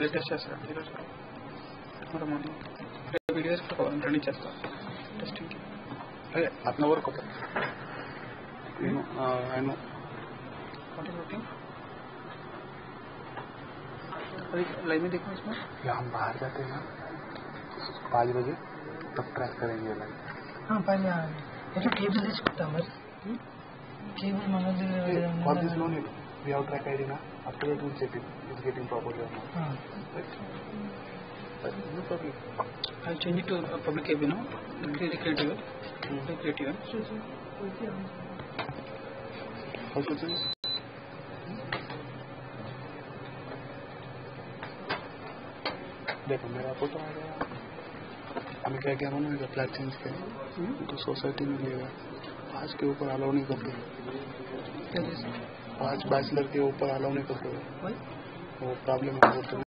Latest చేస్తాను ఈరోజు మరి మార్నింగ్ వీడియోస్ రెడీ చేస్తాను టెస్టింగ్కి. అదే అతని వరకు ఆయన लाइन में देखो इसमें हम बाहर जाते हैं ना 5 बजे तब ट्रैक करेंगे लाइन. हाँ पहले ये तो केबल తీసుకుంటా మరి కేబుల్ మనది for this no need we have track ID now after that we'll check it it's getting properly or not. No problem. I'll change it to public AB now. Create event. How to change? देखो मेरा photo आ गया. हमें क्या क्या मालूम है flat change के तो सोसाइटी में लेगा 5 के ऊपर अलाउ नहीं करते. 5 बैचलर के ऊपर अलाउ नहीं करते वो प्रॉब्लम है.